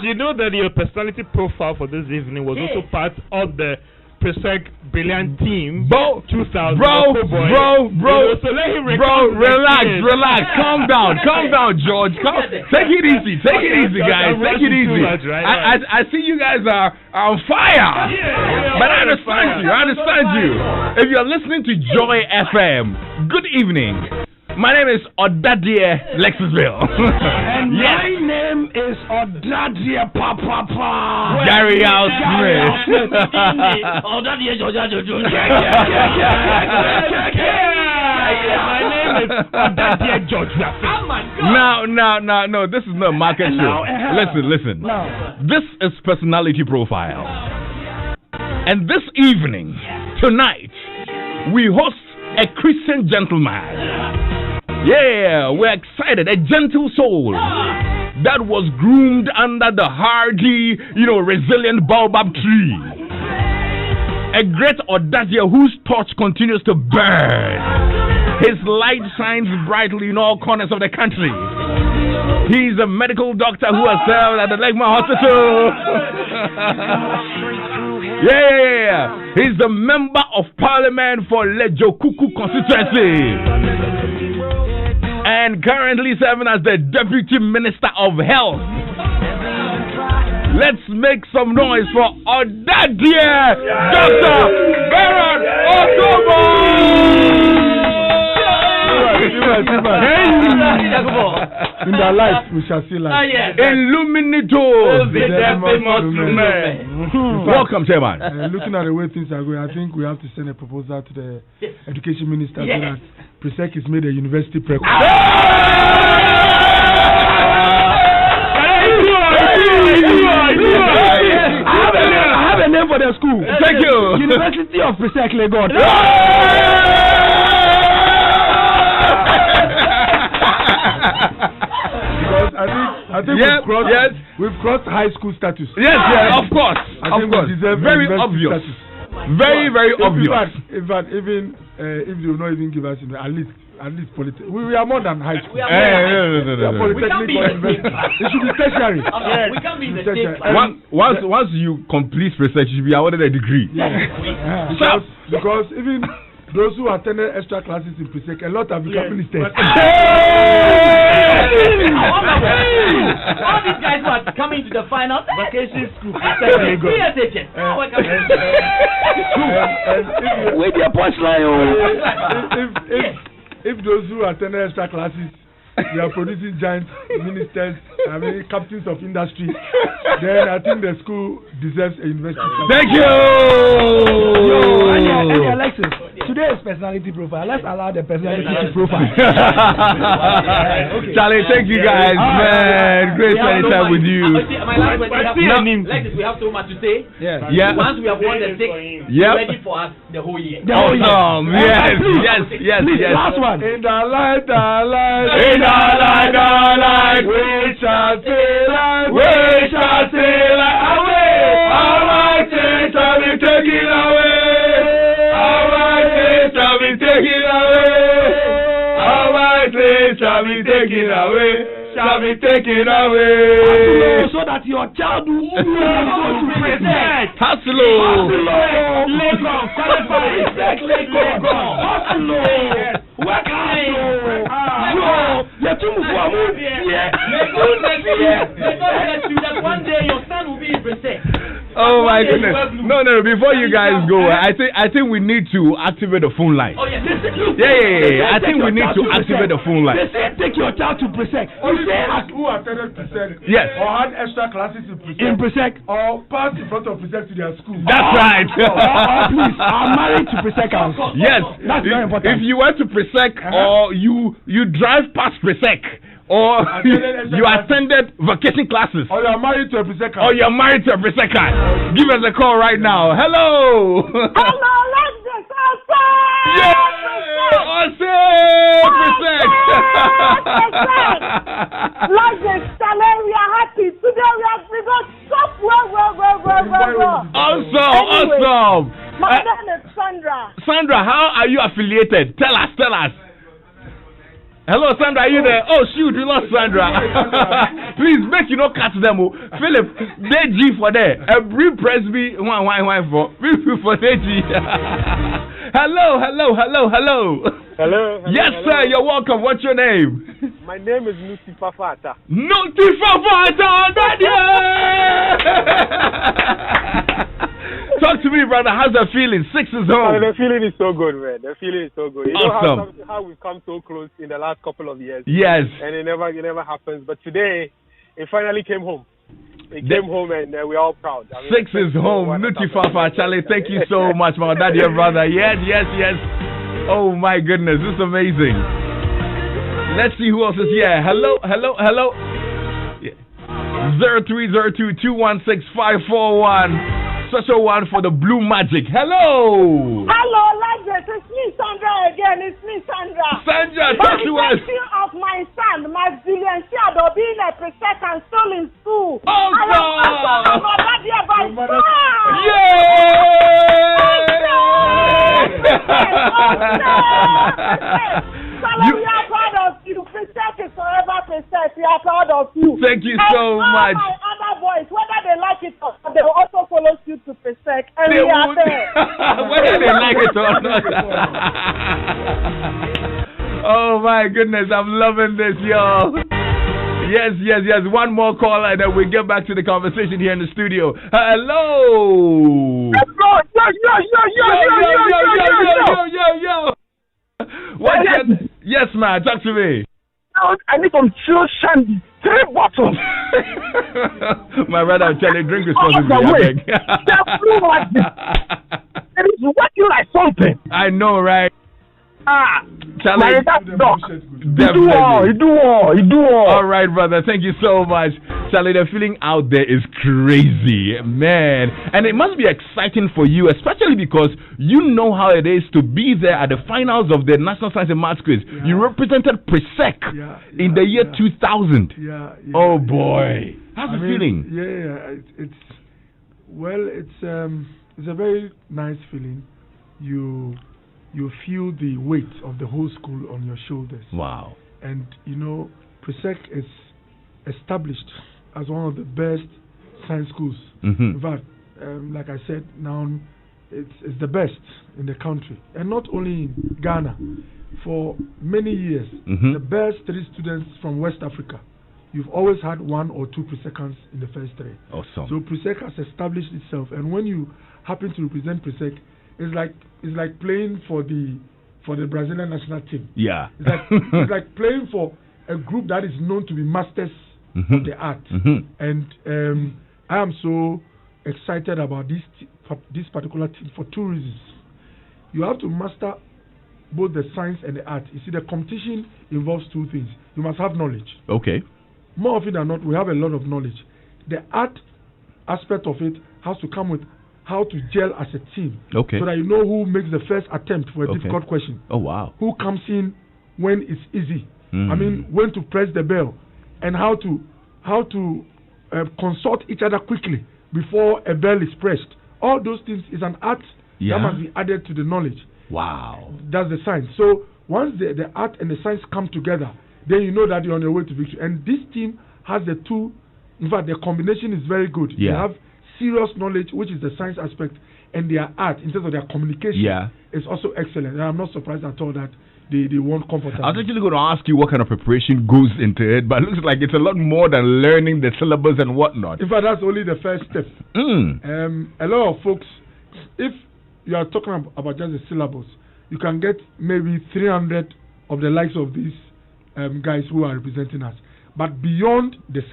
You know that your personality profile for this evening was also part of the Presec Brilliant Team. Bro, 2000. Bro, so let him relax, calm down, George. Take it easy, guys. Take it easy. Much, right? I see you guys are on fire. But I understand you. If you're listening to Joy FM, good evening. My name is Odadie Lexis Bill. And my name is Odadie Papa. Gary Al Smith. Odadie My name is Odadie George. No, this is not a market show. Listen. No. This is personality profile. And this evening, tonight, we host a Christian gentleman. Yeah, we're excited. A gentle soul that was groomed under the hardy, resilient baobab tree. A great audacious whose torch continues to burn. His light shines brightly in all corners of the country. He's a medical doctor who has served at the Legma Hospital. Yeah. He's the member of parliament for Lejokuku constituency. And currently serving as the Deputy Minister of Health. Let's make some noise for Odadie Dr. Baron Oko-Boye! In their lives, we shall see light. Illuminator. Welcome, Chairman. Looking at the way things are going, I think we have to send a proposal to the Education Minister so that Presec is made a university prerequisite. I have a name for the school. Thank you. University of Presec, Lagos. Because I think we've crossed high school status. Yes, of course. Very obvious. Very obvious. In fact, even if they will not even give us, at least politics. We are more than high school. No. Polytechnic or university. It should be tertiary. We can't be in the same Once you complete research, you should be awarded a degree. Because even those who attended extra classes in Presec, a lot have become ministers. All these guys who are coming to the final vacation school. With your punchline. If those who attended extra classes, they are producing giant ministers, captains of industry, then I think the school deserves a university. Thank you. Alexis, today is personality profile. Let's allow the personality profile. Charlie, thank you guys, man. Great spending time with you. My last question, Lexis, we have so much to say. Yeah. Once we have won the 6, ready for us the whole year. Awesome. Yes. Last one. In the light, we shall see light. Away. Our sins shall be taken away. Shall be taken away. So that your child will go to Presec. Hustle. Work that one day your son will be in Presec. Oh my goodness! No. Before you guys go, I think we need to activate the phone line. Oh yeah. I think we need to activate the phone line. They say take your child to Presec. Who attended Presec? Yes. Or had extra classes in Presec. Or passed in front of Presec to their school. That's right. Please, I'm married to Presec. Yes. That's very important. If you went to Presec or you drive past Presec, or you attended vacation classes, or you are married to a Presec, give us a call right now. Hello. Lexis. Yeah. Presec. Lexis, we are happy. Today we got so well. Awesome. My name is Sandra. Sandra, how are you affiliated? Tell us. Hello, Sandra, are you there? Oh, shoot, we lost Sandra. Please, make you not catch them. Philip, they G for there. Every Presby, one for. For they G. Hello. Yes, sir, you're welcome. What's your name? My name is Nuti Fafata. Talk to me, brother. How's the feeling? 6 is home. The feeling is so good, man. The feeling is so good. You awesome. know how we've come so close in the last couple of years. Yes. And it never happens. But today, it finally came home. It came home, and we're all proud. 6 is home. Nuti Fafa, Charlie, thank you so much, my daddy, your brother. Yes. Oh my goodness, this is amazing. Let's see who else is here. Hello. 0302-216-541. Special one for the Blue Magic. Hello, Lexis. It's me, Sandra again. Sandra, talk to us. Of my son, Maximilian Shadow, being a Presec and still in school. Awesome. We are proud of you. Presec is forever Presec. We are proud of you. Thank you so much. My other boys, whether they like it or not, they will also follow you to Presec. And we are there. Whether they like it or not. Oh my goodness, I'm loving this, y'all. Yes. One more call and then we get back to the conversation here in the studio. Hello. Yo. Yes, man. Talk to me. I need some chill shandy. 3 bottles. My brother, Charlie, drink responsibly. It is working like something. I know, right? Charlie, you do all. All right, brother. Thank you so much. Charlie, the feeling out there is crazy, man. And it must be exciting for you, especially because you know how it is to be there at the finals of the National Science and Maths Quiz. Yeah. You represented Presec in the year 2000. Oh, boy. How's the feeling? It's a very nice feeling. You feel the weight of the whole school on your shoulders. Wow. And, Presec is established as one of the best science schools. In fact, like I said, now it's the best in the country. And not only in Ghana. For many years, the best 3 students from West Africa, you've always had 1 or 2 Presecans in the first 3. Awesome. So Presec has established itself. And when you happen to represent Presec, it's like playing for the Brazilian national team. Yeah. It's like playing for a group that is known to be masters of the art. And I am so excited about this particular team for 2 reasons. You have to master both the science and the art. You see, the competition involves 2 things. You must have knowledge. Okay. More often than not, we have a lot of knowledge. The art aspect of it has to come with how to gel as a team. Okay. So that you know who makes the first attempt for a difficult question. Oh, wow. Who comes in when it's easy. I mean, when to press the bell. And how to consult each other quickly before a bell is pressed. All those things is an art that must be added to the knowledge. Wow. That's the science. So once the art and the science come together, then you know that you're on your way to victory. And this team has the 2. In fact, the combination is very good. Yeah. They have serious knowledge, which is the science aspect, and their art in terms of their communication is also excellent. And I'm not surprised at all that they won't comfortably. I was actually going to ask you what kind of preparation goes into it, but it looks like it's a lot more than learning the syllabus and whatnot. In fact, that's only the first step. A lot of folks, if you are talking about just the syllabus, you can get maybe 300 of the likes of these guys who are representing us. But beyond the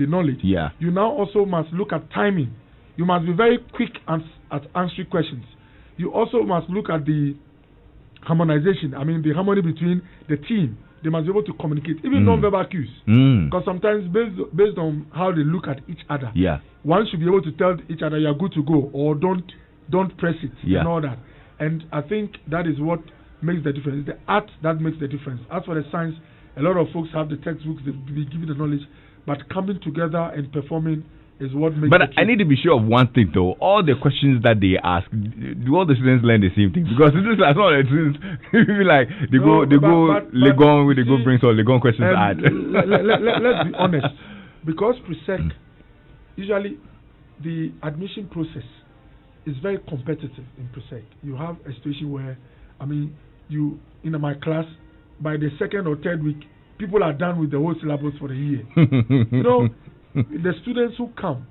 knowledge, you now also must look at timing. You must be very quick at answering questions. You also must look at the harmonization. I mean, the harmony between the team. They must be able to communicate, even non-verbal cues. Because sometimes, based on how they look at each other, one should be able to tell each other, "You're good to go," or "Don't press it," and all that. And I think that is what makes the difference. It's the art that makes the difference. As for the science, a lot of folks have the textbooks, they give you the knowledge, but coming together and performing is what makes. But I need to be sure of one thing though. All the questions that they ask, do all the students learn the same thing? Because this is like all the students like they go bring some Legon questions to add. Let's be honest. Because Presec, usually the admission process is very competitive in Presec. You have a situation where, I mean, in my class, by the 2nd or 3rd week, people are done with the whole syllabus for the year. The students who come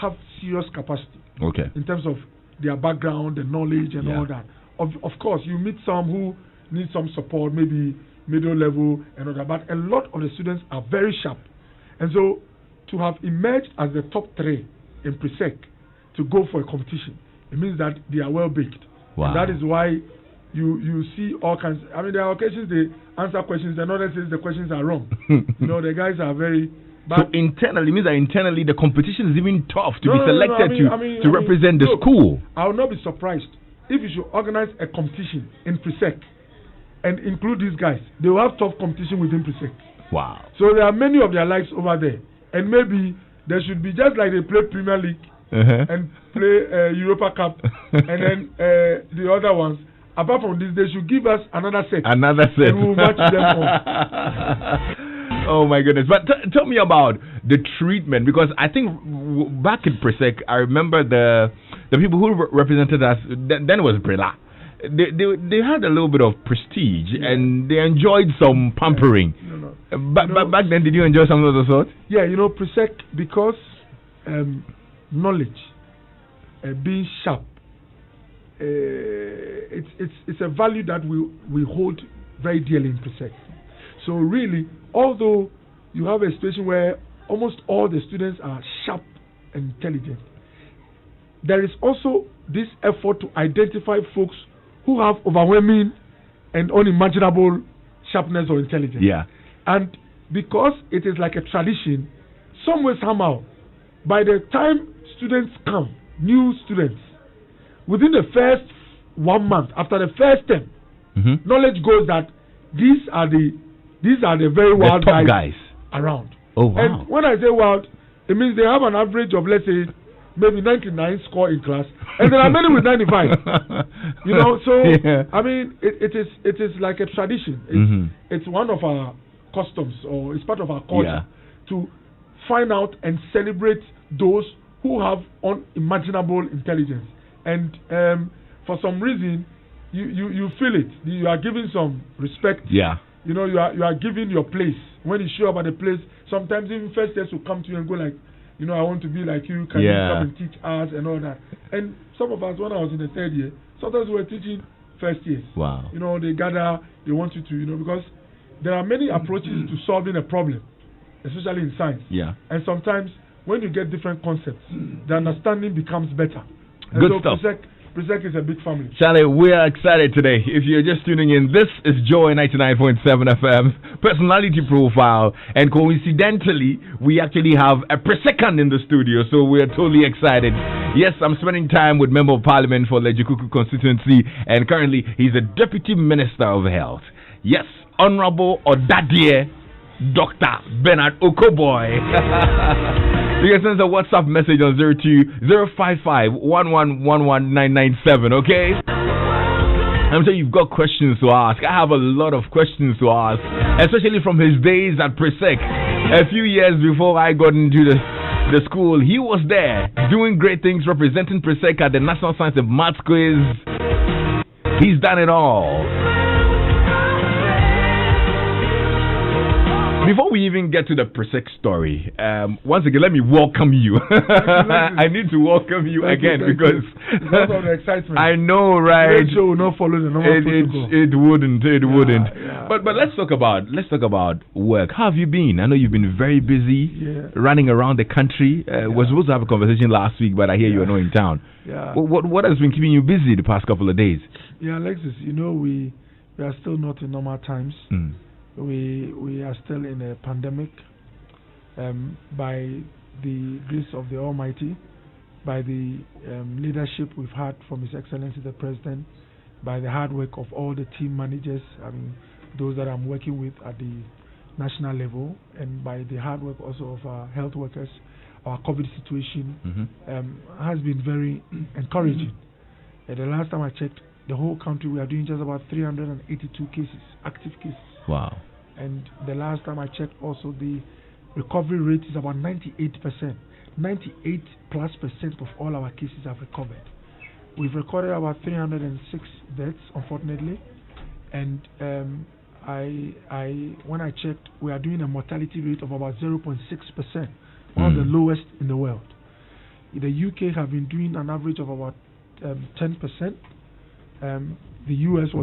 have serious capacity. Okay. In terms of their background, the knowledge, and all that. Of course, you meet some who need some support, maybe middle level and all that. But a lot of the students are very sharp, and so to have emerged as the top 3 in Presec to go for a competition, it means that they are well baked. Wow. And that is why you see all kinds. I mean, there are occasions they answer questions, and others say the questions are wrong. The guys are very. So internally, means that internally the competition is even tough to be selected to represent the school. I will not be surprised if you should organize a competition in Presec and include these guys. They will have tough competition within Presec. Wow. So there are many of their lives over there, and maybe there should be just like they play Premier League and play Europa Cup, and then the other ones. Apart from this, they should give us another set. And we'll match them on. Oh my goodness. But tell me about the treatment, because I think back in Presec, I remember the people who represented us, then it was Brela. They had a little bit of prestige and they enjoyed some pampering. But back then, did you enjoy some of the sort? Yeah, Presec, because knowledge, being sharp, it's a value that we hold very dearly in Presec. So really, although you have a situation where almost all the students are sharp and intelligent, there is also this effort to identify folks who have overwhelming and unimaginable sharpness or intelligence. Yeah. And because it is like a tradition, some way, somehow, by the time students come, new students, within the first 1 month, after the first term, knowledge goes that these are the very wild guys around. Oh, wow. And when I say wild, it means they have an average of, let's say, maybe 99 score in class, and there are many with 95. You know, so I mean, it is like a tradition. It's one of our customs, or it's part of our culture to find out and celebrate those who have unimaginable intelligence. And for some reason, you feel it. You are giving some respect. Yeah. You know, you are giving your place. When you show up at a place, sometimes even first years will come to you and go like, you know, I want to be like you. Can you come and teach us and all that? And some of us, when I was in the third year, sometimes we were teaching first years. Wow. You know, they gather, they want you to, you know, because there are many approaches to solving a problem, especially in science. Yeah. And sometimes when you get different concepts, the understanding becomes better. And Good so stuff. Presec is a big family. Charlie, we are excited today. If you're just tuning in, this is Joy 99.7 FM, Personality Profile, and coincidentally, we actually have a Presecant in the studio, so we are totally excited. Yes, I'm spending time with Member of Parliament for Lejikuku constituency, and currently he's a Deputy Minister of Health. Yes, Honorable Odadie Dr. Bernard Oko-Boye. You can send us a WhatsApp message on 02-055-1111997, okay? I'm sure you've got questions to ask. I have a lot of questions to ask, especially from his days at Presec. A few years before I got into the school, he was there doing great things, representing Presec at the National Science and Maths Quiz. He's done it all. Before we even get to the Presec story, once again, let me welcome you. I need to welcome you again because of the excitement. I know, right? The show will not follow the normal protocol. It wouldn't. Yeah. But let's talk about work. How have you been? I know you've been very busy running around the country. We're supposed to have a conversation last week, but I hear you are not in town. Yeah. What has been keeping you busy the past couple of days? Yeah, Lexis, you know we are still not in normal times. We are still in a pandemic. By the grace of the Almighty, by the leadership we've had from His Excellency the President, by the hard work of all the team managers, I mean those that I'm working with at the national level, and by the hard work also of our health workers, our COVID situation has been very encouraging. The last time I checked, the whole country, we are doing just about 382 cases, active cases. Wow. And the last time I checked also, the recovery rate is about 98%. 98+% of all our cases have recovered. We've recorded about 306 deaths, unfortunately. And when I checked, we are doing a mortality rate of about 0.6%, one of the lowest in the world. The UK have been doing an average of about 10%. The US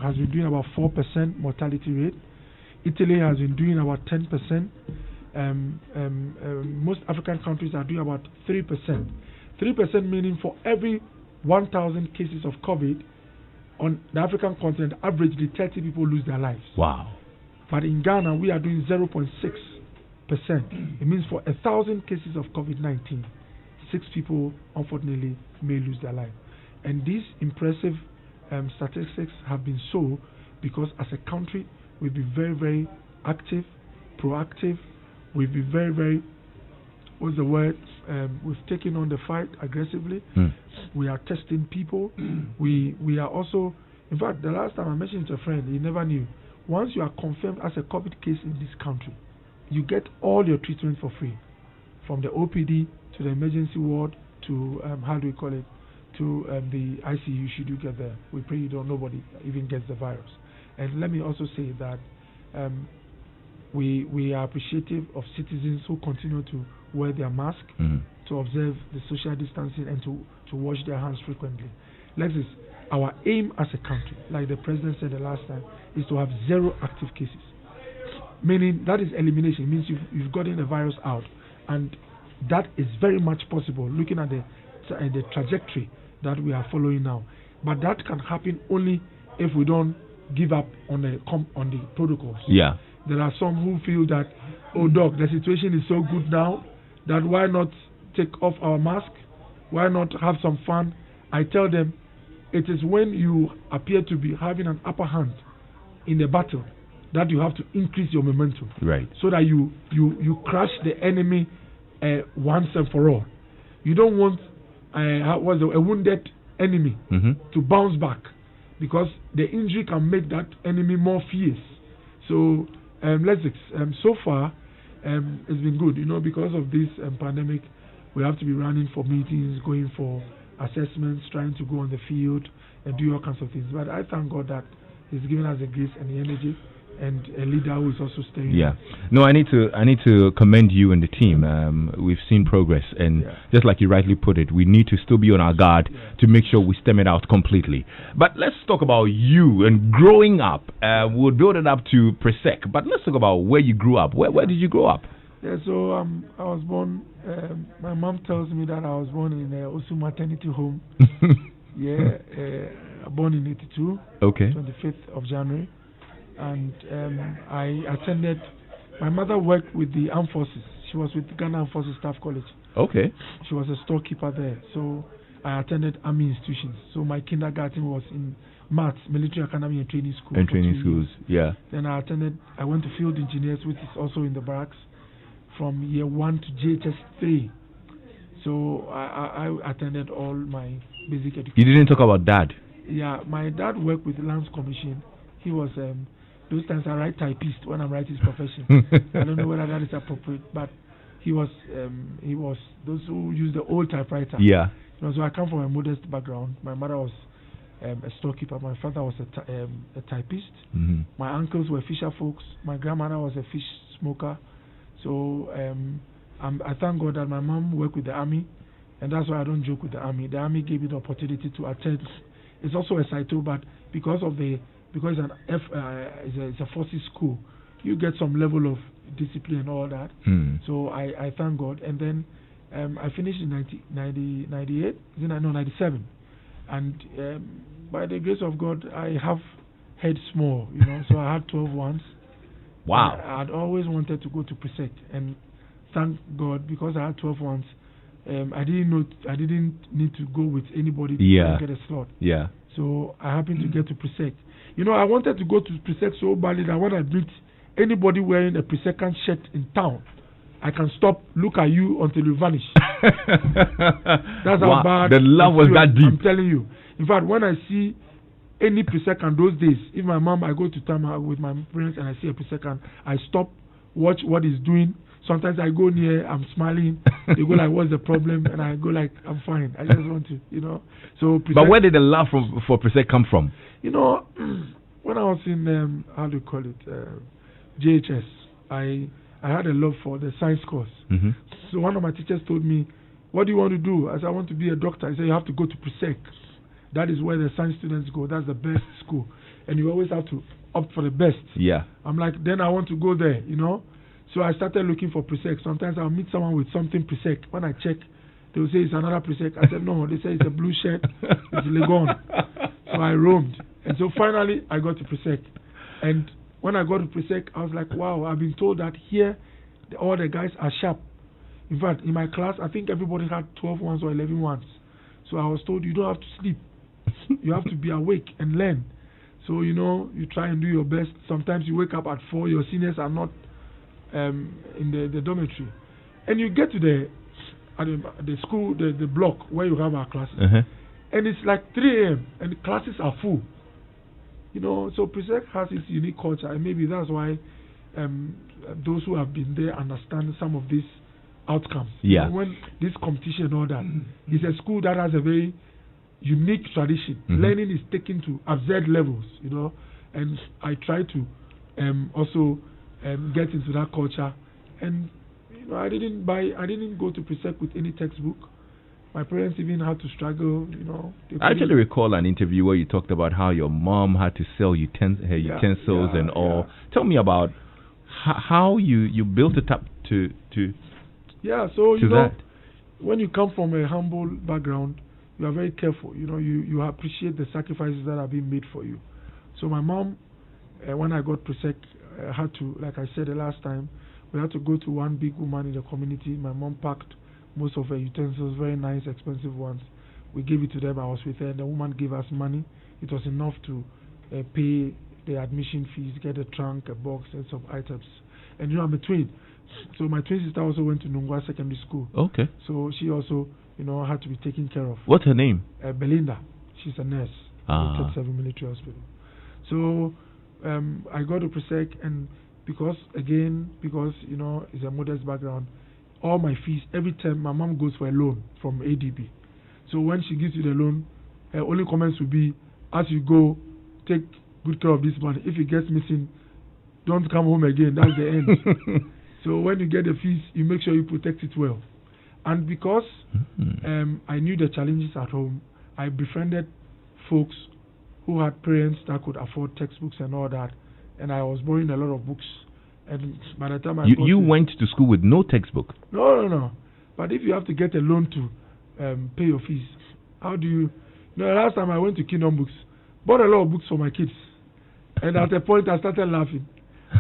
has been doing about 4% mortality rate. Italy has been doing about 10%. Most African countries are doing about 3%. 3% meaning for every 1,000 cases of COVID on the African continent, averagely 30 people lose their lives. Wow. But in Ghana, we are doing 0.6%. It means for 1,000 cases of COVID-19, 6 people, unfortunately, may lose their life. And these impressive statistics have been so because as a country, we've been very, very active, proactive. We've been very, very, we've taken on the fight aggressively. We are testing people. We are also, in fact, the last time I mentioned to a friend, he never knew. Once you are confirmed as a COVID case in this country, you get all your treatment for free. From the OPD to the emergency ward to, to the ICU should you get there. We pray nobody even gets the virus. And let me also say that we are appreciative of citizens who continue to wear their mask, to observe the social distancing, and to wash their hands frequently. Lexis, our aim as a country, like the President said the last time, is to have 0 active cases. meaning that is elimination. It means you've gotten the virus out, and that is very much possible looking at the trajectory that we are following now. But that can happen only if we don't give up on the protocols. Yeah. There are some who feel that, oh doc, the situation is so good now that why not take off our mask? Why not have some fun? I tell them, it is when you appear to be having an upper hand in the battle that you have to increase your momentum. Right. So that you crush the enemy once and for all. You don't want a wounded enemy to bounce back, because the injury can make that enemy more fierce. So Lexis, so far it's been good, because of this pandemic. We have to be running for meetings, going for assessments, trying to go on the field and do all kinds of things. But I thank God that He's given us the grace and the energy, and a leader who is also staying. Yeah. No, I need to commend you and the team. We've seen progress, and just like you rightly put it, we need to still be on our guard to make sure we stem it out completely. But let's talk about you and growing up. We'll build it up to Presec, but let's talk about where you grew up. Where did you grow up? Yeah, so I was born. My mom tells me that I was born in Osu maternity home. Born in '82. Okay. 25th of January. And I attended. My mother worked with the armed forces. She was with the Ghana Armed Forces Staff College. Okay. She was a storekeeper there. So I attended army institutions. So my kindergarten was in MATS, Military Academy and Training School. And training schools, yeah. Then I went to Field Engineers, which is also in the barracks, from year 1 to JHS 3. So I attended all my basic education. You didn't talk about dad? Yeah, my dad worked with the Lands Commission. He was, those times I write typist when I'm writing his profession. I don't know whether that is appropriate, but he was those who use the old typewriter. Yeah. So I come from a modest background. My mother was a storekeeper. My father was a typist. My uncles were fisher folks. My grandmother was a fish smoker. So I thank God that my mom worked with the army, and that's why I don't joke with the army. The army gave me the opportunity to attend. It's also a CITO, but because it's a forces school, you get some level of discipline and all that. So I thank God. And then I finished in 97. And by the grace of God, I have head small, so I had 12 ones. Wow. I had always wanted to go to Presec, and thank God, because I had 12 ones, I didn't need to go with anybody to get a slot. Yeah. So I happened to get to Presec. I wanted to go to Presec so badly that when I meet anybody wearing a Presecant shirt in town, I can stop, look at you until you vanish. That's how bad the love was that deep. I'm telling you. In fact, when I see any Presecant those days, if my mom, I go to town with my parents and I see a Presecant, I stop, watch what he's doing. Sometimes I go near, I'm smiling. They go like, "What's the problem?" And I go like, "I'm fine. I just want to, So. Presec, but where did the love for Presec come from? When I was in how do you call it, JHS, I had a love for the science course. So one of my teachers told me, "What do you want to do?" I said, "I want to be a doctor." He said, "You have to go to Presec. That is where the science students go. That's the best school, and you always have to opt for the best." Yeah. I'm like, then I want to go there, So I started looking for Presec. Sometimes I'll meet someone with something Presec. When I check, they will say it's another Presec. I said, no, they say it's a blue shirt. It's Legon. So I roamed. And so finally, I got to Presec. And when I got to Presec, I was like, wow, I've been told that here, all the guys are sharp. In fact, in my class, I think everybody had 12 ones or 11 ones. So I was told, you don't have to sleep. You have to be awake and learn. So, you try and do your best. Sometimes you wake up at 4, your seniors are not in the dormitory, and you get to the school, the block where you have our classes, and it's like 3 a.m. and the classes are full. So Presec has its unique culture, and maybe that's why those who have been there understand some of these outcomes. Yeah. When this competition and all that, it's a school that has a very unique tradition. Learning is taken to absurd levels, and I try to also get into that culture, and I didn't go to Presec with any textbook. My parents even had to struggle. I actually recall an interview where you talked about how your mom had to sell her utensils and all. Tell me about how you built it up to yeah. So to that. When you come from a humble background, you are very careful. You appreciate the sacrifices that are being made for you. So my mom, when I got Presec, had to, like I said the last time, we had to go to one big woman in the community. My mom packed most of her utensils, very nice, expensive ones. We gave it to them. I was with her. The woman gave us money. It was enough to pay the admission fees, get a trunk, a box, and some items. And I'm a twin. So my twin sister also went to Nungwa Secondary School. Okay. So she also, had to be taken care of. What's her name? Belinda. She's a nurse at 37 Military Hospital. So I got to Presec, and because it's a modest background, all my fees, every time my mom goes for a loan from ADB. So when she gives you the loan, her only comments will be, as you go, take good care of this money. If it gets missing, don't come home again. That's the end. So when you get the fees, you make sure you protect it well. And because I knew the challenges at home, I befriended folks who had parents that could afford textbooks and all that. And I was borrowing a lot of books. And by the time you went to school with no textbook? No. But if you have to get a loan to pay your fees, how do you... last time I went to Kingdom Books, bought a lot of books for my kids. And at a point I started laughing.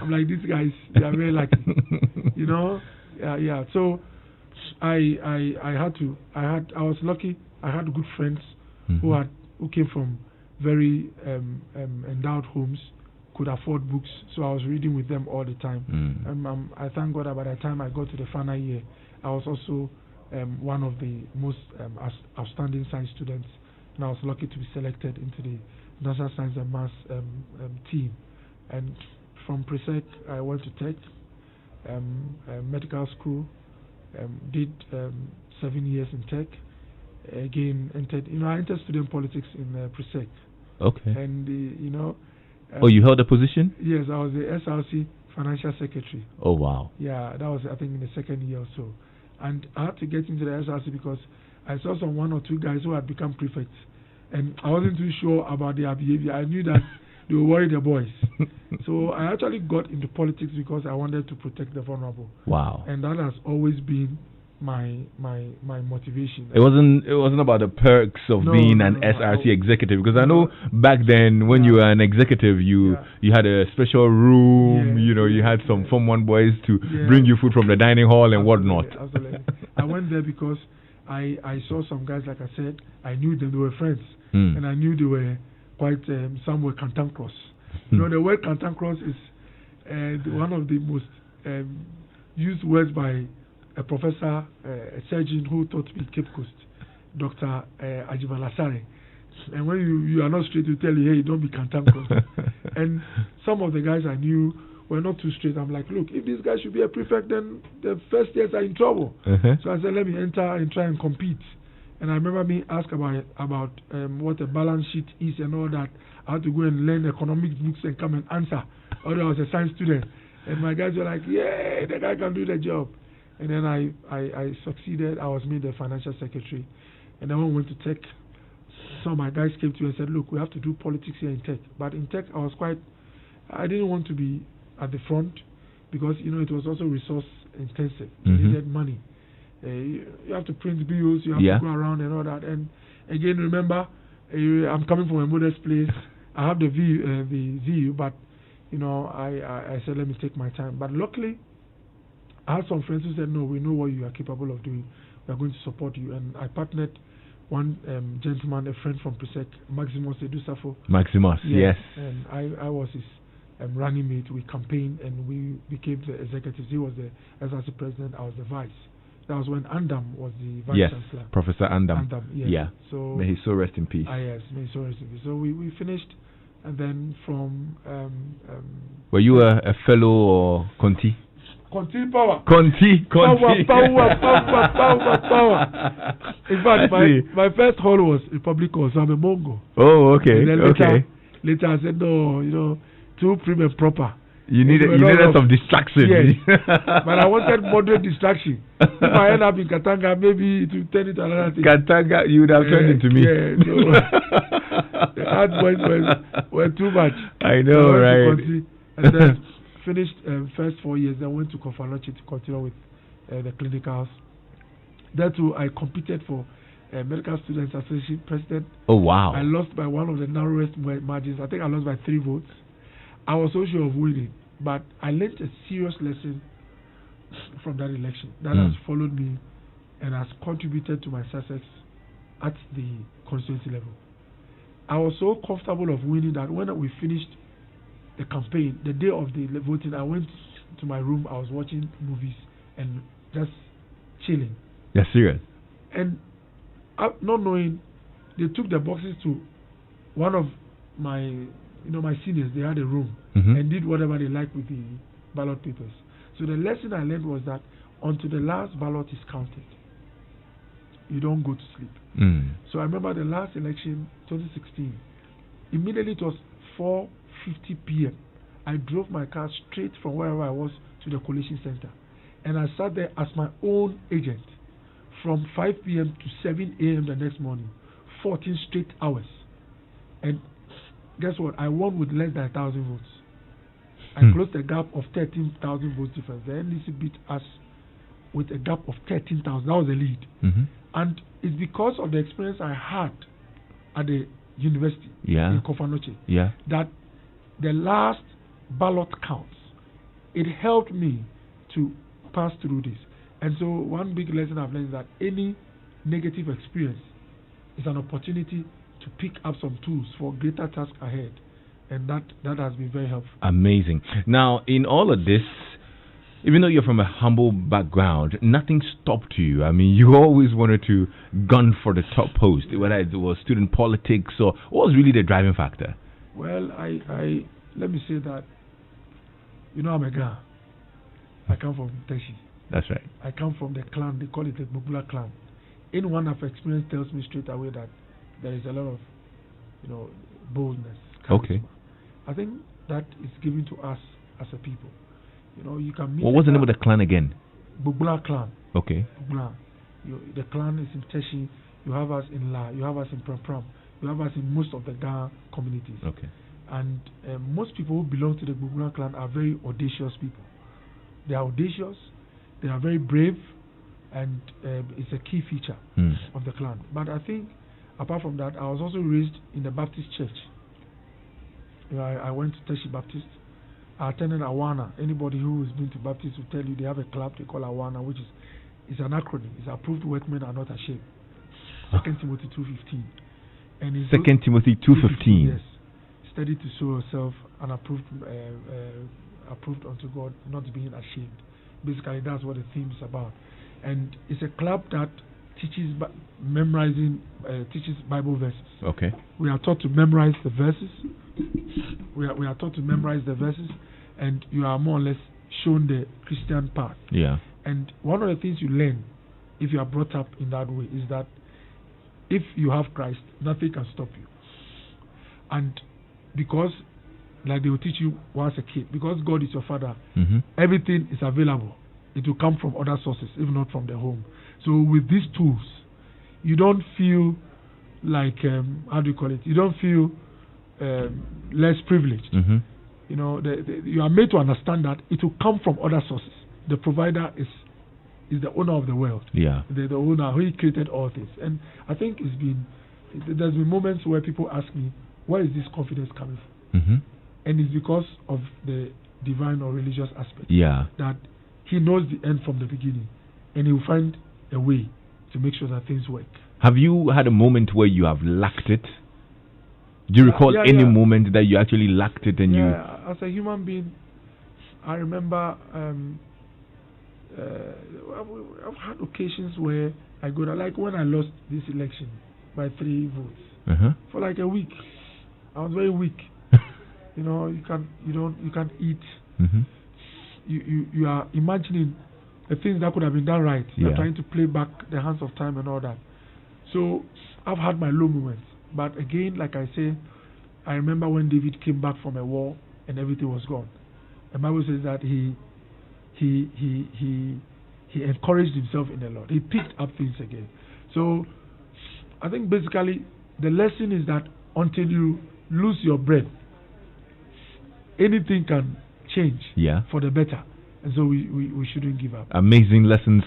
I'm like, these guys, they are very lucky. Yeah. So I was lucky. I had good friends who came from very endowed homes, could afford books. So I was reading with them all the time. And I thank God that by the time I got to the final year, I was also one of the most outstanding science students. And I was lucky to be selected into the National Science and Maths team. And from Presec, I went to Tech, medical school, did 7 years in Tech. Again, entered, I entered student politics in Presec. Okay. And, you held a position? Yes, I was the SRC Financial Secretary. Oh, wow. Yeah, that was, I think, in the second year or so. And I had to get into the SRC because I saw one or two guys who had become prefects. And I wasn't too sure about their behavior. I knew that they were worried the boys. So I actually got into politics because I wanted to protect the vulnerable. Wow. And that has always been my motivation. It wasn't about the perks of being an SRC executive, because I know back then when you were an executive, you had a special room. You had some Form 1 boys to bring you food from the dining hall and whatnot. Absolutely. I went there because I saw some guys, like I said, I knew them, they were friends, and I knew they were quite, some were cantankerous. The word cantankerous is one of the most used words by a professor, a surgeon who taught me Cape Coast, Dr. Ajibalasare. And when you are not straight, you tell you, hey, don't be cantankerous. And some of the guys I knew were not too straight. I'm like, look, if this guy should be a prefect, then the first years are in trouble. So I said, let me enter and try and compete. And I remember me ask about what a balance sheet is and all that. I had to go and learn economics books and come and answer. Although I was a science student. And my guys were like, yeah, the guy can do the job. And then I succeeded. I was made the financial secretary. And then when we went to Tech, some of my guys came to me and said, look, we have to do politics here in Tech. But in Tech, I didn't want to be at the front because, it was also resource intensive. You needed money. You have to print bills, you have to go around and all that. And again, remember, I'm coming from a modest place. I have the view, but, I said, let me take my time. But luckily, I had some friends who said, no, we know what you are capable of doing. We are going to support you. And I partnered one gentleman, a friend from Presec, Maximus Edusafo. Maximus, yes. And I was his running mate. We campaigned and we became the executives. He was the SRC president, I was the vice. That was when Andam was the vice chancellor. Professor Andam. Yeah. So may his soul rest in peace. Yes, may his soul rest in peace. So we finished, and then from... were you a fellow or Conti? Conti power. Conti. Power. In fact, my first hall was Republic Hall, so I'm a Mongo. Oh, okay. And then later I said, no, too prim and proper. You needed some distraction. Yes. But I wanted moderate distraction. If I end up in Katanga, maybe it will turn into another thing. Katanga, you would have turned into me. Yeah, so the hard boys were too much. I know, right? And then finished first 4 years, then went to Confanoche to continue with the clinicals. There too, I competed for Medical Students Association President. Oh, wow. I lost by one of the narrowest margins. I think I lost by 3 votes. I was so sure of winning, but I learned a serious lesson from that election that has followed me and has contributed to my success at the constituency level. I was so comfortable of winning that when we finished the campaign, the day of the voting, I went to my room, I was watching movies and just chilling. You're serious? And not knowing, they took the boxes to one of my, my seniors. They had a room and did whatever they liked with the ballot papers. So the lesson I learned was that until the last ballot is counted, you don't go to sleep. So I remember the last election, 2016, immediately it was 4:50 p.m. I drove my car straight from wherever I was to the collation center. And I sat there as my own agent from 5 p.m. to 7 a.m. the next morning, 14 straight hours. And guess what? I won with less than 1,000 votes. I closed a gap of 13,000 votes difference. The NDC beat us with a gap of 13,000. That was the lead. And it's because of the experience I had at the university in Confanoche that the last ballot counts. It helped me to pass through this. And so one big lesson I've learned is that any negative experience is an opportunity to pick up some tools for greater tasks ahead. And that has been very helpful. Amazing. Now, in all of this, even though you're from a humble background, nothing stopped you. I mean, you always wanted to gun for the top post, whether it was student politics or what was really the driving factor? Well, I let me say that, I'm a guy. I come from Teshi. That's right. I come from the clan, they call it the Bubula clan. Anyone I've experienced tells me straight away that there is a lot of, boldness. Okay. I think that is given to us as a people. You can meet. What was the name of the clan again? Bubula clan. Okay. Bubula. The clan is in Teshi. You have us in La. You have us in Pram. You have us in most of the Ga communities. Okay. And most people who belong to the Bubula clan are very audacious people. They are audacious. They are very brave, and it's a key feature of the clan. But I think, apart from that, I was also raised in the Baptist church. I went to Teshi Baptist. I attended Awana. Anybody who has been to Baptist will tell you they have a club they call Awana, which is an acronym. It's approved workmen are not ashamed. 2 Timothy 2:15. And 2 Timothy 2:15. Yes. Study to show yourself and approved unto God, not being ashamed. Basically, that's what the theme is about. And it's a club that teaches teaches Bible verses. Okay. We are taught to memorize the verses. We are taught to memorize the verses, and you are more or less shown the Christian path. Yeah. And one of the things you learn, if you are brought up in that way, is that if you have Christ, nothing can stop you. And because, like they will teach you once a kid, because God is your father, everything is available. It will come from other sources, if not from the home. So with these tools, you don't feel like, how do you call it? You don't feel less privileged. You are made to understand that it will come from other sources. The provider is the owner of the world. Yeah. The owner who created all things. And I think there's been moments where people ask me, where is this confidence coming from? And it's because of the divine or religious aspect. Yeah. That he knows the end from the beginning, and he will find a way to make sure that things work. Have you had a moment where you have lacked it? Do you recall any moment that you actually lacked it and you... As a human being, I remember I've had occasions where I go down, like when I lost this election by 3 votes. For like a week. I was very weak. You can't eat. You are imagining the things that could have been done right. You're trying to play back the hands of time and all that. So I've had my low moments. But again, like I say, I remember when David came back from a war and everything was gone. The Bible says that he encouraged himself in the Lord. He picked up things again. So I think basically the lesson is that until you lose your breath, anything can change Yeah. for the better. And so we shouldn't give up. Amazing lessons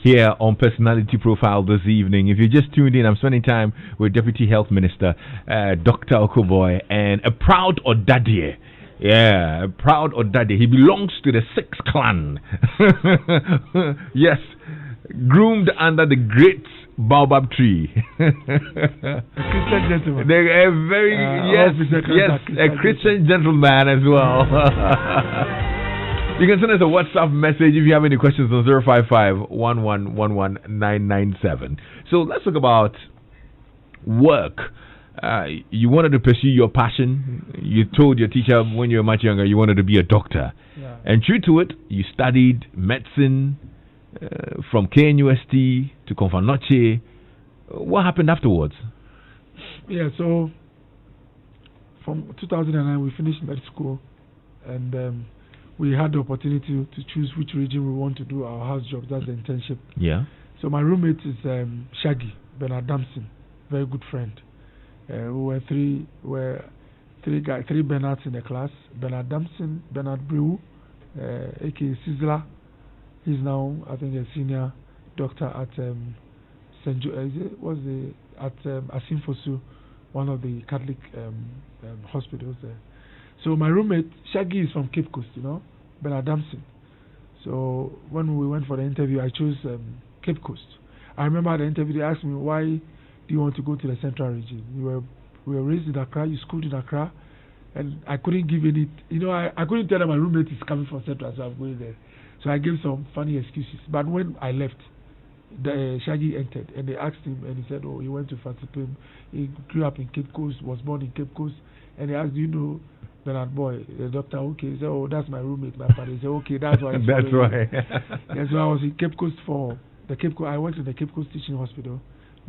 here on Personality Profile this evening. If you just tuned in, I'm spending time with Deputy Health Minister Dr. Oko-Boye, and a proud Odadie. Yeah, a proud Odadie. He belongs to the 6th clan. Yes, groomed under the great baobab tree. Christian gentleman. They're a very a Christian gentleman as well. You can send us a WhatsApp message if you have any questions on 055-1111-997. So let's talk about work. You wanted to pursue your passion. You told your teacher when you were much younger you wanted to be a doctor. Yeah. And true to it, you studied medicine from KNUST to Confanoche. What happened afterwards? Yeah, so from 2009 we finished med school, and we had the opportunity to choose which region we want to do our house job. That's the internship. Yeah. So my roommate is Shaggy Bernard Damson, very good friend. We were three Bernards in the class. Bernard Damson, Bernard Brew, aka Sizzler. He's now, I think, a senior doctor at St. Asimfosu, one of the Catholic hospitals there. So my roommate Shaggy is from Cape Coast, Bernard Damson. So when we went for the interview, I chose Cape Coast. I remember at the interview they asked me, why do you want to go to the central region? We were raised in Accra, you schooled in Accra, and I couldn't give any. I couldn't tell them my roommate is coming from central, so I'm going there. So I gave some funny excuses. But when I left, Shaggy entered, and they asked him, and he said, "Oh, he went to Fatipim. He grew up in Cape Coast, was born in Cape Coast." And they asked, "Do you know Bernard Boy, the doctor?" Okay, he said, "Oh, that's my roommate, my father." He said, "Okay, that's why." That's right. Yeah, so I was in Cape Coast for the Cape Coast. I worked in the Cape Coast Teaching Hospital.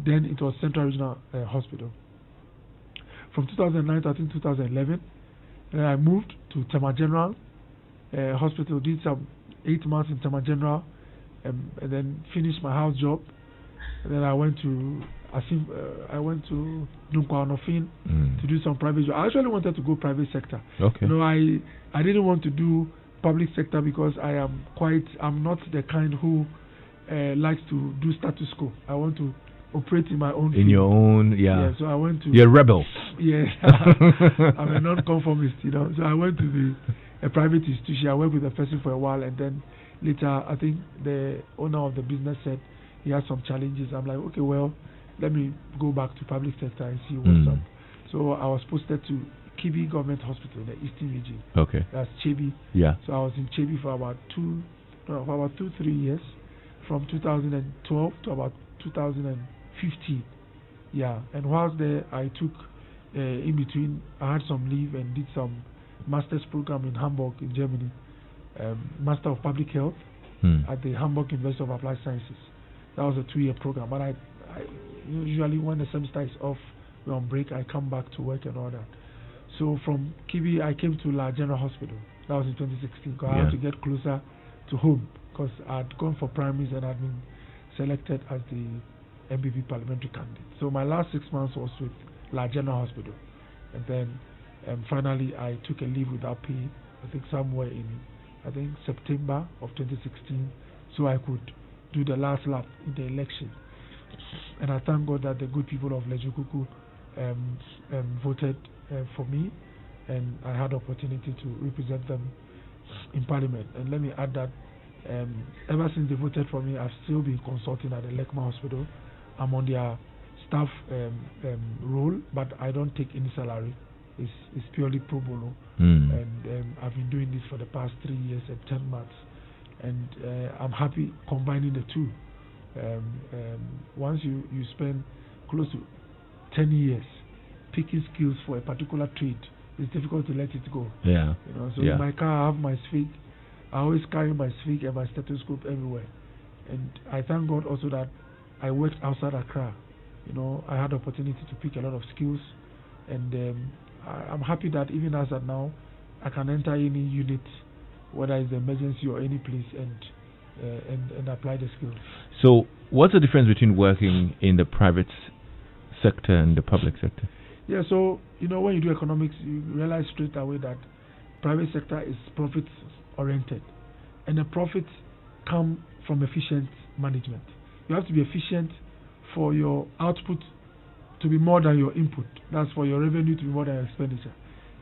Then it was Central Regional Hospital. From 2009 to I think 2011, then I moved to Tema General Hospital. Did some 8 months in Tema General, and then finished my house job. And then I went to Dunkwa Onofin to do some private job. I actually wanted to go private sector. Okay. I didn't want to do public sector because I'm not the kind who likes to do status quo. I want to operate in my own field. In your own, yeah. So I went to. You're a rebel. Yeah. I'm a non-conformist, So I went to a private institution. I worked with a person for a while, and then later, I think the owner of the business said he had some challenges. I'm like, okay, well, let me go back to public sector and see what's up. So I was posted to Kibi Government Hospital in the Eastern Region. Okay. That's Chebi. Yeah. So I was in Chebi for about 3 years, from 2012 to about 2015. Yeah. And whilst there, I took in between, I had some leave and did some master's program in Hamburg in Germany, Master of Public Health at the Hamburg University of Applied Sciences. That was a 2-year program. But I usually when the semester is off, we're on break, I come back to work and all that. So from Kibi, I came to La General Hospital. That was in 2016 because I had to get closer to home because I'd gone for primaries and I'd been selected as the MPP parliamentary candidate. So my last 6 months was with La General Hospital. And then finally I took a leave without pay, I think somewhere in, September of 2016, so I could do the last lap in the election. And I thank God that the good people of Lejukuku voted for me, and I had the opportunity to represent them in Parliament. And let me add that ever since they voted for me, I've still been consulting at the Lekma Hospital. I'm on their staff role, but I don't take any salary. It's purely pro bono, and I've been doing this for the past 3 years and 10 months, and I'm happy combining the two. Once you spend close to 10 years picking skills for a particular trade, it's difficult to let it go. Yeah. So in my car I have my SFIG. I always carry my SFIG and my stethoscope everywhere, and I thank God also that I worked outside Accra. I had the opportunity to pick a lot of skills, and I'm happy that even as of now, I can enter any unit, whether it's emergency or any place, and apply the skills. So, what's the difference between working in the private sector and the public sector? Yeah, so when you do economics, you realize straight away that private sector is profit oriented, and the profits come from efficient management. You have to be efficient for your output to be more than your input. That's for your revenue to be more than your expenditure.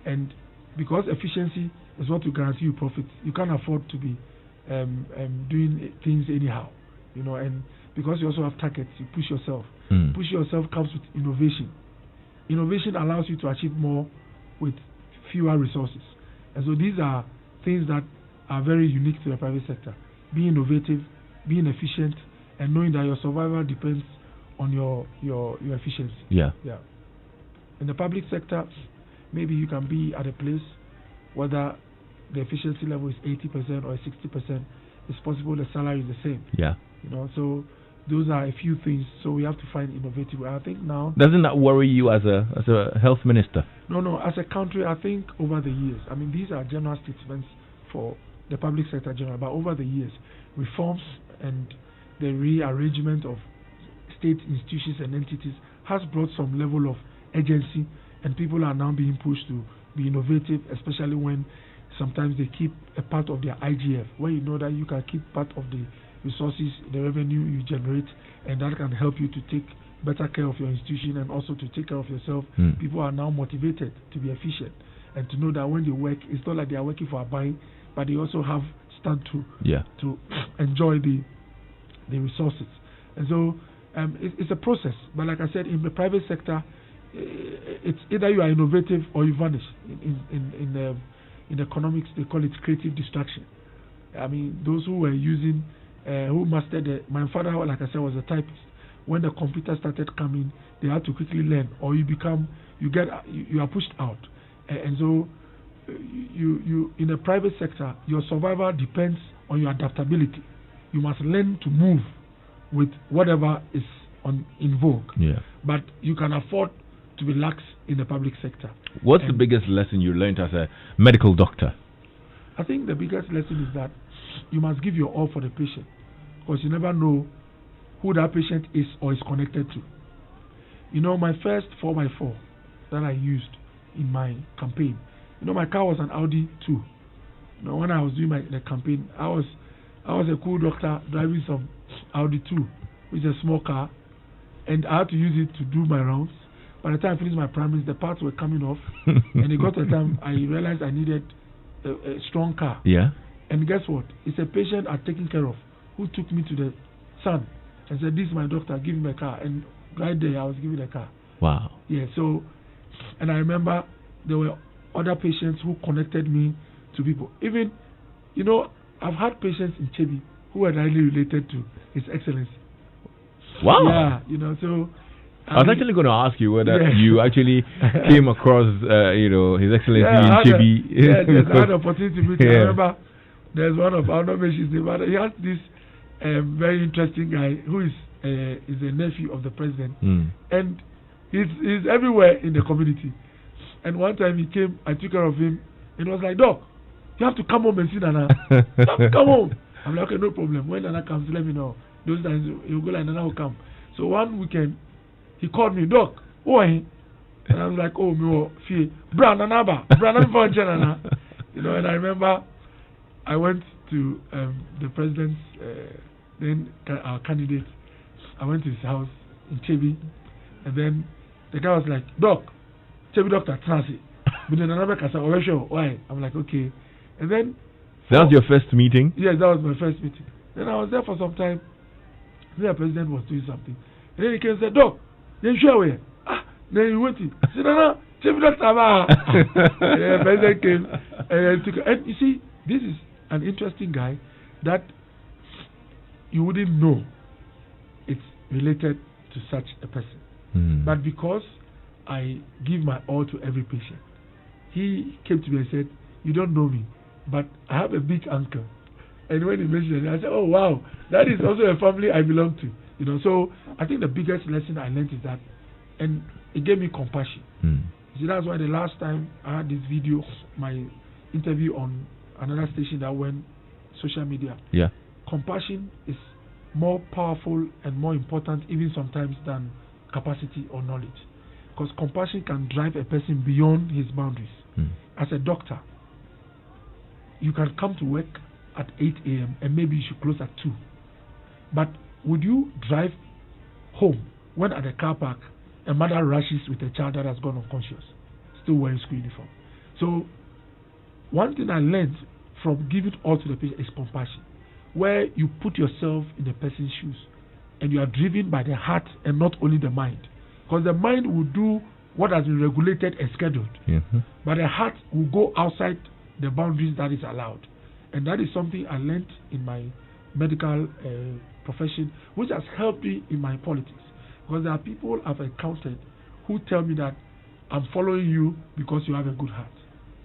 And because efficiency is what will guarantee you profit, you can't afford to be doing things anyhow, you know. And because you also have targets, you push yourself. Push yourself comes with innovation. Innovation allows you to achieve more with fewer resources. And so these are things that are very unique to the private sector. Being innovative, being efficient, and knowing that your survival depends on your efficiency. Yeah. In the public sector, maybe you can be at a place whether the efficiency level is 80% or 60%. It's possible the salary is the same. Yeah. You know, so those are a few things. So we have to find innovative. I think now. Doesn't that worry you as a health minister? No. As a country, I think over the years, I mean, these are general statements for the public sector general, but over the years, reforms and the rearrangement of state institutions and entities has brought some level of agency, and people are now being pushed to be innovative, especially when sometimes they keep a part of their IGF, where you know that you can keep part of the resources, the revenue you generate, and that can help you to take better care of your institution and also to take care of yourself. People are now motivated to be efficient and to know that when they work, it's not like they are working for a buying, but they also have stand to enjoy the resources. And so it's a process. But like I said, in the private sector, it's either you are innovative or you vanish. In economics, they call it creative distraction. I mean, those who were using, who mastered my father, like I said, was a typist. When the computer started coming, they had to quickly learn, or you are pushed out. And so, you in the private sector, your survival depends on your adaptability. You must learn to move with whatever is in vogue. Yeah. But you can afford to be lax in the public sector. What's the biggest lesson you learned as a medical doctor? I think the biggest lesson is that you must give your all for the patient, because you never know who that patient is or is connected to. You know, my first 4x4 that I used in my campaign, you know, my car was an Audi 2. You know, when I was doing the campaign, I was a cool doctor driving some Audi 2, which is a small car, and I had to use it to do my rounds. By the time I finished my primaries, the parts were coming off, and it got to a time I realized I needed a strong car. Yeah. And guess what? It's a patient I'd taken care of who took me to the sun and said, "This is my doctor, give him a car." And right there, I was given a car. Wow. Yeah. So, and I remember there were other patients who connected me to people. Even, you know, I've had patients in Chebi who are highly related to His Excellency. Wow. Yeah. You know, so. I was actually going to ask you whether you actually came across, His Excellency in Chebi. Yes, I had the opportunity to meet him. I remember there's one of, I'll not mention his name, but he has this very interesting guy who is a nephew of the president. And he's everywhere in the community. And one time he came, I took care of him, and he was like, "Doc, you have to come home and see Nana. You have to come home." I'm like, "Okay, no problem. When Nana comes, let me know." Those times he'll go like, "Nana will come." So one weekend, he called me, "Doc, why?" And I was like, "Oh, me fear, Nana, Nana." You know, and I remember I went to the president's then our candidate. I went to his house in Chebi, and then the guy was like, "Doc, Chebi doctor, transi." Why? I'm like, "Okay." And then that was your first meeting? Yes, that was my first meeting. Then I was there for some time. Then the president was doing something, and then he came and said, "Doc, then show away." Then he went in. He said, "No, Chebi doctor." And the president came and took. And you see, this is an interesting guy that you wouldn't know it's related to such a person. But because I give my all to every patient, he came to me and said, "You don't know me, but I have a big uncle." And when he mentioned it, I said, "Oh wow, that is also a family I belong to." You know, so I think the biggest lesson I learned is that, and it gave me compassion. See, that's why the last time I had this video, my interview on another station that went social media. Yeah. Compassion is more powerful and more important even sometimes than capacity or knowledge, because compassion can drive a person beyond his boundaries. As a doctor, you can come to work at 8 a.m. and maybe you should close at 2. But would you drive home when at the car park a mother rushes with a child that has gone unconscious, still wearing school uniform? So one thing I learned from giving all to the patient is compassion, where you put yourself in the person's shoes and you are driven by the heart and not only the mind. Because the mind will do what has been regulated and scheduled, but the heart will go outside the boundaries that is allowed. And that is something I learned in my medical profession, which has helped me in my politics. Because there are people I've encountered who tell me that I'm following you because you have a good heart.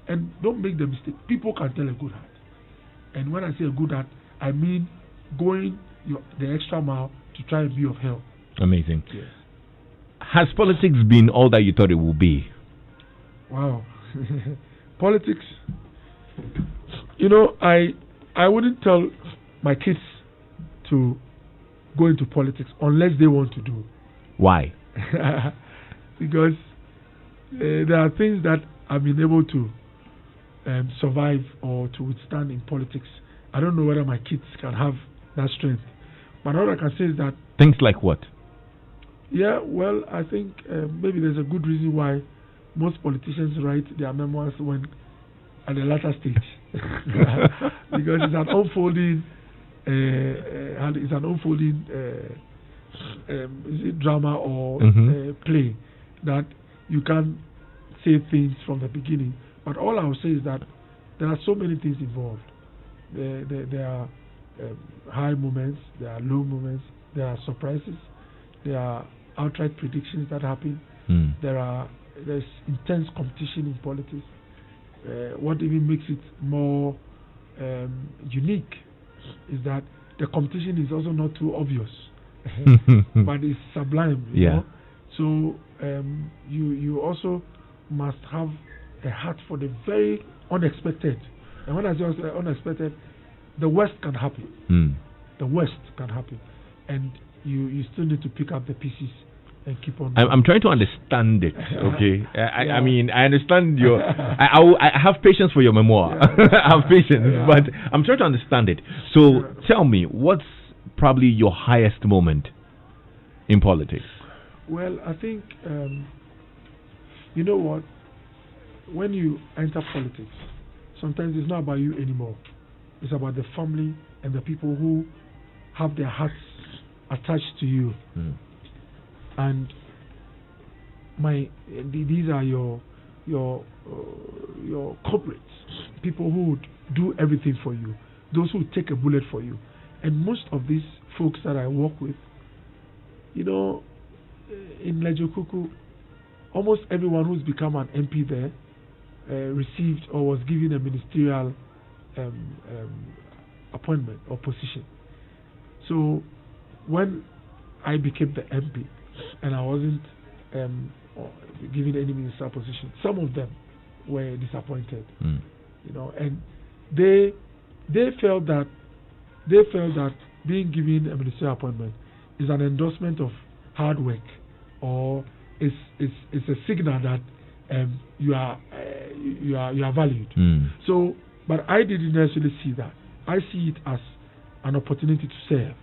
And don't make the mistake. People can tell a good heart. And when I say a good heart, I mean going the extra mile to try and be of help. Amazing. Yes. Has politics been all that you thought it would be? Wow. Politics. You know, I wouldn't tell my kids to go into politics unless they want to do. Why? Because there are things that I've been able to survive or to withstand in politics. I don't know whether my kids can have that strength. But all I can say is that... Things like what? Yeah, well, I think maybe there's a good reason why most politicians write their memoirs when at the latter stage. Because it's an unfolding is it drama or play that you can't say things from the beginning. But all I will say is that there are so many things involved. There are high moments, there are low moments, there are surprises, there are outright predictions that happen. There's intense competition in politics. What even makes it more unique is that the competition is also not too obvious, but it's sublime. You know? So you also must have a heart for the very unexpected. And when I say unexpected, the worst can happen. The worst can happen, and you still need to pick up the pieces and keep on. I'm trying to understand it. Okay, I mean, I understand your. I have patience for your memoir. I have patience, but I'm trying to understand it. So tell me, what's probably your highest moment in politics? Well, I think you know what. When you enter politics, sometimes it's not about you anymore. It's about the family and the people who have their hearts attached to you. And these are your corporates, people who would do everything for you, those who would take a bullet for you. And most of these folks that I work with, you know, in Lejokuku, almost everyone who's become an MP there received or was given a ministerial appointment or position. So when I became the MP and I wasn't given any ministerial position, some of them were disappointed, you know, and they felt that being given a ministerial appointment is an endorsement of hard work, or it's a signal that you are valued. So, but I didn't necessarily see that. I see it as an opportunity to serve,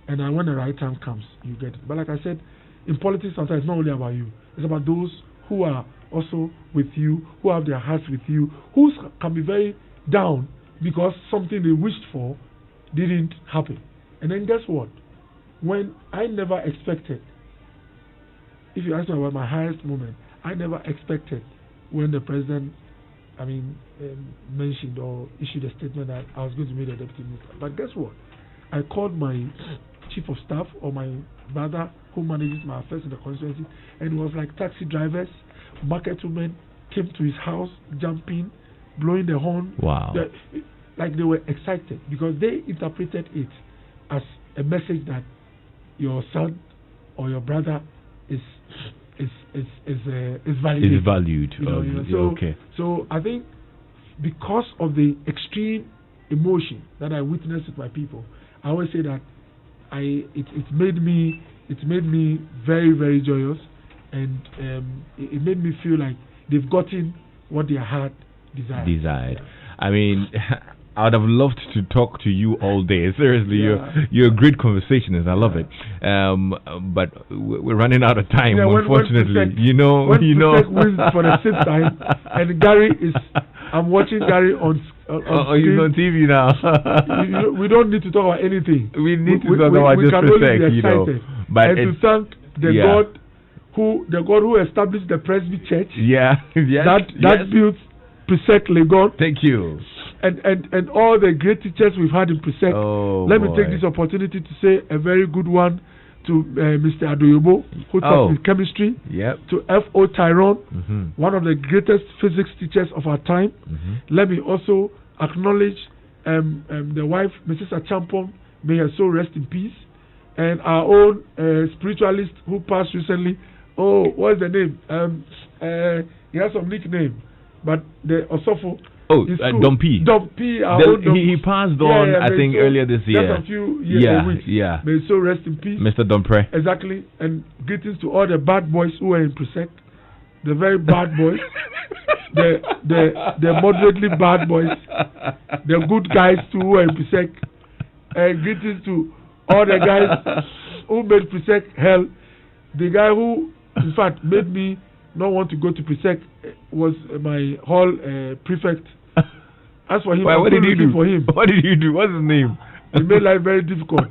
and when the right time comes, you get it. But like I said, in politics, sometimes it's not only about you; it's about those who are also with you, who have their hearts with you, who can be very down because something they wished for didn't happen. And then guess what? When I never expected, if you ask me about my highest moment, I never expected when the president, mentioned or issued a statement that I was going to be the deputy minister. But guess what? I called my chief of staff or my brother who manages my affairs in the constituency, and it was like taxi drivers, market women came to his house, jumping, blowing the horn. Wow. Like they were excited because they interpreted it as a message that your son or your brother is valued. Is valued. So I think because of the extreme emotion that I witnessed with my people, I always say that it made me very, very joyous, and it made me feel like they've gotten what their heart desired. I mean, I would have loved to talk to you all day. Seriously, you're a great conversationist. I love it. But we're running out of time, unfortunately. When Presec wins for the 6th time, and Gary I'm watching Gary on screen. He's on TV now. We don't need to talk about anything. We need to talk about just Presec, But and to thank the God who established the Presby Church. That built Presec Legon. Thank you. And all the great teachers we've had in Presec. Let me take this opportunity to say a very good one to Mr. Adoyobo, who taught me chemistry. To F.O. Tyrone, one of the greatest physics teachers of our time. Let me also acknowledge the wife, Mrs. Achampong, may her soul rest in peace, and our own spiritualist who passed recently. What's the name? He has some nickname, but the Osofo. Dom P. He passed on, I think, earlier this year. Just a few years. May so rest in peace. Mr. Dompre. Exactly. And greetings to all the bad boys who were in Presec. The very bad boys. the moderately bad boys. The good guys too who were in Presec. And greetings to all the guys who made Presec hell. The guy who, in fact, made me not want to go to Presec was my hall prefect. As for him, what did you do for him? What did you do? What's his name? He made life very difficult.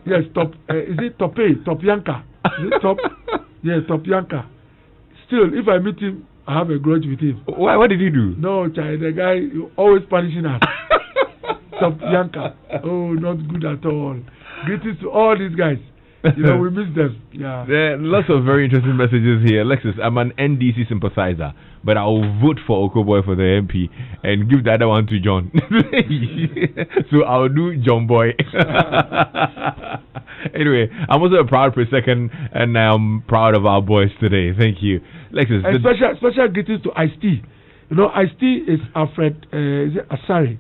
Yes, is it Topyanka? Is it Top? Yes, Topyanka. Still, if I meet him, I have a grudge with him. Why? What did he do? No, child, the guy always punishing us. Topyanka. Oh, not good at all. Greetings to all these guys. We miss them. There are lots of very interesting messages here. Lexis, I'm an NDC sympathizer, but I'll vote for Oko-Boye for the MP and give the other one to John. So I'll do John Boy. Anyway, I'm also a proud Presec, and I'm proud of our boys today. Thank you, Lexis. And special greetings to Ice-T. Ice-T is Alfred Asari.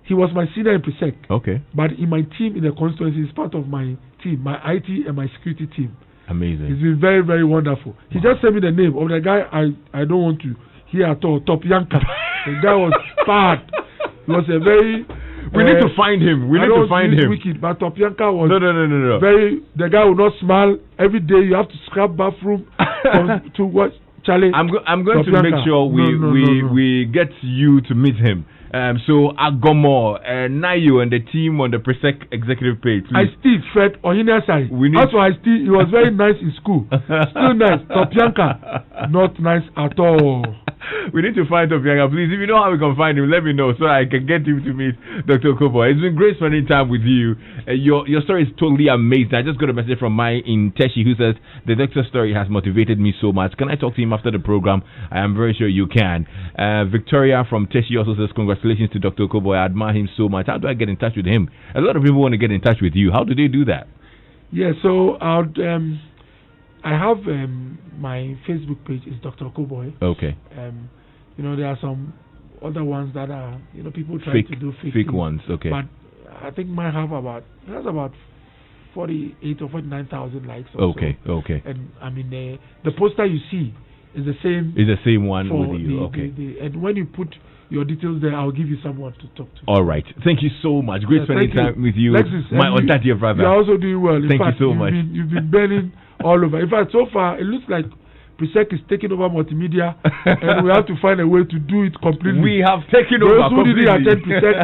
He was my senior in Presec. Okay. But in my team in the constituency, he's part of my team, my IT and my security team. Amazing. He's been very, very wonderful. He just sent me the name of the guy I don't want to hear at all, Top Yanka. The guy was bad. He was a very... We need to find him. We need to find him. Wicked, but Top Yanka was... No. Very... The guy will not smile. Every day you have to scrap bathroom to watch Charlie. I'm going to make sure we get you to meet him. So Agomo, Nayo and the team on the Presec executive page. Ice-T, Fred Ohinasari. Also Ice-T, he was very nice in school. Still nice. Topyanka, not nice at all. We need to find Topyanka, please. If you know how we can find him, let me know so I can get him to meet Dr. Oko-Boye. It's been great spending time with you. Your story is totally amazing. I just got a message from Mai in Teshi who says the doctor's story has motivated me so much. Can I talk to him after the program? I am very sure you can. Victoria from Teshi also says congratulations to Dr. Oko-Boye. I admire him so much. How do I get in touch with him? A lot of people want to get in touch with you. How do they do that? Yeah, so I have my Facebook page is Dr. Oko-Boye. Okay. There are some other ones that are people try to do fake ones. Okay. But I think mine has about 48 or 49,000 likes. Okay. And I mean the poster you see is the same. Is the same one with you. Okay. And when you put your details there, I'll give you someone to talk to. All right. Thank you so much. Great spending time with you, Lexis, my Otadia brother. You're also doing well. Thank you so much. You've been burning all over. In fact, so far, it looks like Presec is taking over multimedia, and we have to find a way to do it completely. We have taken over completely. Those who didn't attend Presec